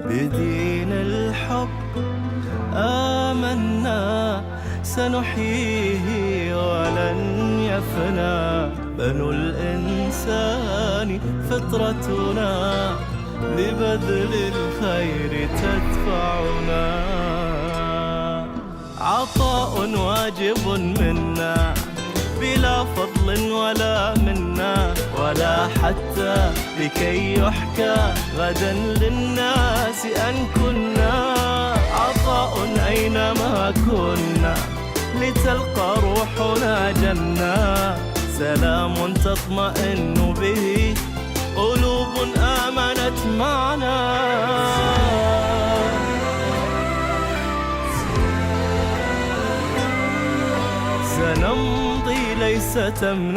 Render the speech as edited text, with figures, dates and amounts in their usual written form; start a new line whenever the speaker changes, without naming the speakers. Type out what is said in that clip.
بدين الحب آمنا سنحييه ولن يفنى. بنو الإنسان فطرتنا لبذل الخير تدفعنا. عطاء واجب منا بلا فضل ولا منا، ولا حتى لكي يحكى غدا للناس أن كنا. عطاء أينما كنا لتلقى روحنا جنة. سلام تطمئن به قلوب آمنت معنا. سنمضي ليس تمنع